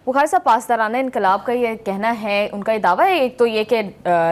بخاری صاحب، پاسدارانہ انقلاب کا یہ کہنا ہے، ان کا یہ دعویٰ ہے ایک تو یہ کہ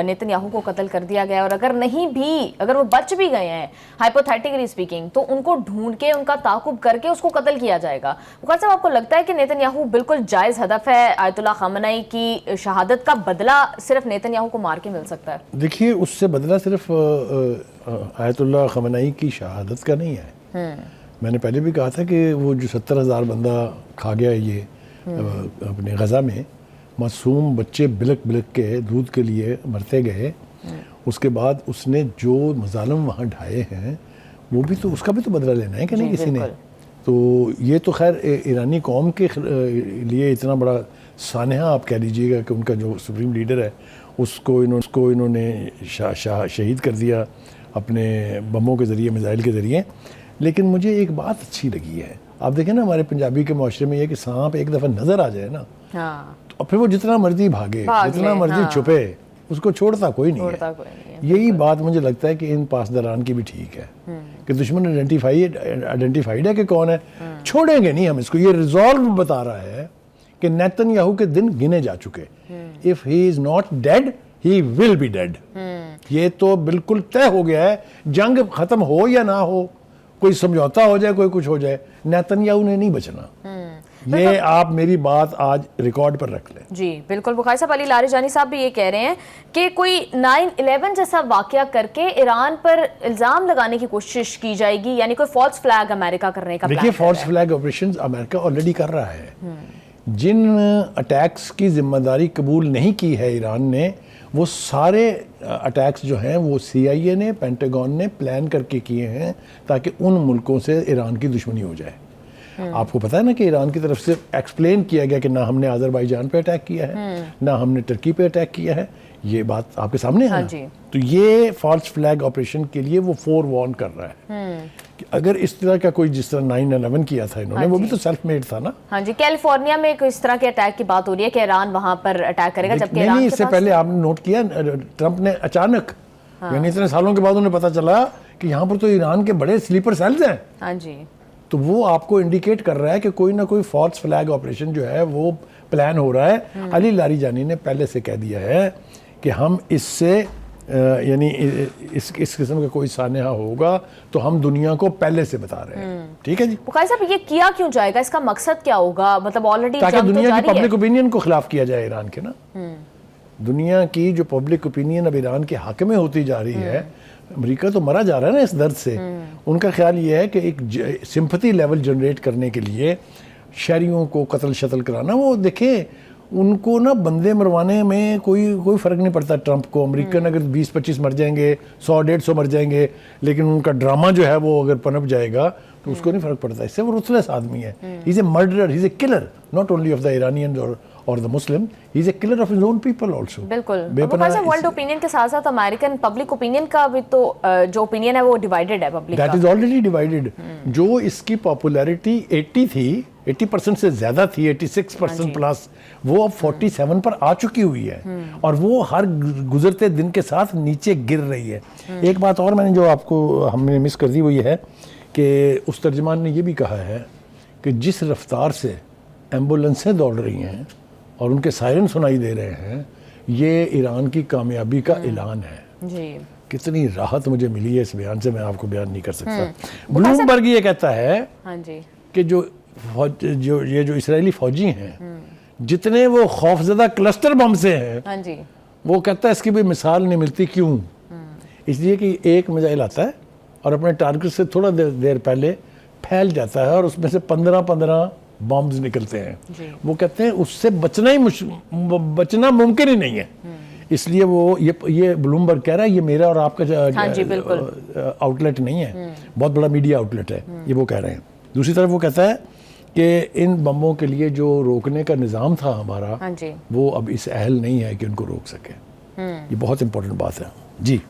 نیتن یاہو کو قتل کر دیا گیا، اور اگر نہیں بھی، اگر وہ بچ بھی گئے ہیں ہائپوتھیٹیکلی اسپیکنگ، تو ان کو ڈھونڈ کے، ان کا تعاقب کر کے اس کو قتل کیا جائے گا۔ بخاری صاحب، آپ کو لگتا ہے کہ نیتن یاہو بالکل جائز ہدف ہے؟ آیت اللہ خامنہ ای کی شہادت کا بدلہ صرف نیتن یاہو کو مار کے مل سکتا ہے؟ دیکھیے، اس سے بدلہ صرف آیت اللہ خامنہ ای کی شہادت کا نہیں ہے۔ میں نے پہلے بھی کہا تھا کہ وہ جو 70,000 بندہ کھا گیا یہ اپنے غزہ میں، معصوم بچے بلک بلک کے دودھ کے لیے مرتے گئے، اس کے بعد اس نے جو مظالم وہاں ڈھائے ہیں وہ بھی تو، اس کا بھی تو بدلہ لینا ہے کہ نہیں کسی نے؟ تو یہ تو خیر ایرانی قوم کے لیے اتنا بڑا سانحہ آپ کہہ لیجئے گا کہ ان کا جو سپریم لیڈر ہے اس کو انہوں نے شہید کر دیا اپنے بموں کے ذریعے، میزائل کے ذریعے۔ لیکن مجھے ایک بات اچھی لگی ہے، آپ دیکھیں نا ہمارے پنجابی کے معاشرے میں یہ کہ سانپ ایک دفعہ نظر آ جائے نا، اور پھر وہ جتنا مرضی بھاگے، جتنا مرضی چھپے، اس کو چھوڑتا کوئی نہیں ہے۔ یہی بات مجھے لگتا ہے کہ ان پاسداران کی بھی ٹھیک ہے کہ دشمن آئیڈینٹیفائیڈ ہے کہ کون ہے، چھوڑیں گے نہیں ہم اس کو۔ یہ ریزالو بتا رہا ہے کہ نیتن یاہو کے دن گنے جا چکے، if he is not dead he will be dead۔ یہ تو بالکل طے ہو گیا ہے، جنگ ختم ہو یا نہ ہو، کوئی سمجھوتا ہو جائے، کوئی کچھ ہو جائے، نیتن یاہو نے نہیں بچنا۔ یہ آپ میری بات آج ریکارڈ پر رکھ لیں۔ جی بالکل۔ بخاری صاحب، علی لاریجانی صاحب بھی یہ کہہ رہے ہیں کہ کوئی 9/11 جیسا واقعہ کر کے ایران پر الزام لگانے کی کوشش کی جائے گی، یعنی کوئی فالس فلیگ امریکہ کرنے کا پلان۔ دیکھیے، فالس فلیگ آپریشن امریکہ آلریڈی کر رہا ہے۔ جن اٹیکس کی ذمہ داری قبول نہیں کی ہے ایران نے، وہ سارے اٹیکس جو ہیں وہ CIA نے، پینٹاگون نے پلان کر کے کیے ہیں تاکہ ان ملکوں سے ایران کی دشمنی ہو جائے۔ آپ کو پتہ ہے نا کہ ایران کی طرف سے ایکسپلین کیا گیا کہ نہ ہم نے آذربائیجان پہ اٹیک کیا ہے، نہ ہم نے ترکی پہ اٹیک کیا ہے۔ یہ بات آپ کے سامنے ہے نا؟ تو یہ فالس فلیگ آپریشن کے لیے وہ فور وارن کر رہا ہے کہ اگر اس طرح کا کوئی، جس طرح 9/11 کیا تھا انہوں نے، وہ بھی تو سیلف میڈ تھا نا۔ ہاں جی، کیلیفورنیا میں اس طرح کے اٹیک کی بات ہو رہی ہے کہ ایران وہاں پر اٹیک کرے گا، جبکہ نہیں، اس سے پہلے آپ نے نوٹ کیا ٹرمپ نے اچانک، یعنی اتنے سالوں کے بعد انہیں پتا چلا کہ یہاں پر تو ایران کے بڑے سلیپر سیلز ہیں۔ ہاں جی، تو وہ آپ کو انڈیکیٹ کر رہا ہے کہ کوئی نہ کوئی فالس فلیگ آپریشن جو ہے وہ پلان ہو رہا ہے۔ علی لاریجانی نے پہلے سے کہہ دیا ہے کہ ہم اس سے، یعنی اس قسم کا کوئی سانحہ ہوگا تو ہم دنیا کو پہلے سے بتا رہے ہیں۔ ٹھیک ہے جی۔ بخاری صاحب، یہ کیا کیوں جائے گا؟ اس کا مقصد کیا ہوگا؟ مطلب آلریڈی تاکہ دنیا کی پبلک اوپینین کو خلاف کیا جائے ایران کے نا۔ دنیا کی جو پبلک اوپینین اب ایران کے حق میں ہوتی جا رہی ہے، امریکہ تو مرا جا رہا ہے نا اس درد سے۔ ان کا خیال یہ ہے کہ ایک سمپتھی لیول جنریٹ کرنے کے لیے شہریوں کو قتل شتل کرانا، وہ دیکھیں ان کو نا بندے مروانے میں کوئی فرق نہیں پڑتا ٹرمپ کو۔ امریکن اگر 20-25 مر جائیں گے، 100-150 مر جائیں گے، لیکن ان کا ڈرامہ جو ہے وہ اگر پنپ جائے گا تو اس کو نہیں فرق پڑتا۔ اس سے وہ رuthless آدمی ہے۔ He is a murderer, he is a killer, not only of the Iranian اور the Muslim, he is a killer of his own people also۔ بالکل۔ ورلڈ اوپینین کے ساتھ ساتھ امریکن پبلک اوپینین کا بھی تو جو اوپینین ہے وہ ڈیوائیڈڈ ہے پبلک کا۔ That is already divided۔ جو اس کی پاپولیرٹی 80 تھی، 80% سے زیادہ تھی، 86% پلس، وہ اب 47 پر آ چکی ہوئی ہے، اور وہ ہر گزرتے دن کے ساتھ نیچے گر رہی ہے۔ ایک بات اور میں نے جو آپ کو ہم نے مس کر دی وہ یہ ہے کہ اس ترجمان نے یہ بھی کہا ہے کہ جس رفتار سے ایمبولنسیں دوڑ رہی ہیں اور ان کے سائرن سنائی دے رہے ہیں، یہ ایران کی کامیابی کا اعلان ہے۔ جی، کتنی راحت مجھے ملی ہے اس بیان سے، میں آپ کو بیان نہیں کر سکتا۔ بلومبرگ یہ کہتا ہے کہ جو اسرائیلی فوجی ہیں، جتنے وہ خوفزدہ کلسٹر بم سے ہیں، وہ کہتا ہے اس کی بھی مثال نہیں ملتی۔ کیوں؟ اس لیے کہ ایک میزائل آتا ہے اور اپنے ٹارگٹ سے تھوڑا دیر پہلے پھیل جاتا ہے، اور اس میں سے 15 بامز نکلتے ہیں۔ وہ کہتے ہیں اس سے بچنا ممکن ہی نہیں ہے۔ اس لیے وہ یہ بلومبرگ کہہ رہا ہے، یہ میرا اور آپ کا آؤٹ لیٹ نہیں ہے، بہت بڑا میڈیا آؤٹ لیٹ ہے، یہ وہ کہہ رہے ہیں۔ دوسری طرف وہ کہتا ہے کہ ان بموں کے لیے جو روکنے کا نظام تھا ہمارا، وہ اب اس اہل نہیں ہے کہ ان کو روک سکے۔ یہ بہت امپورٹنٹ بات ہے۔ جی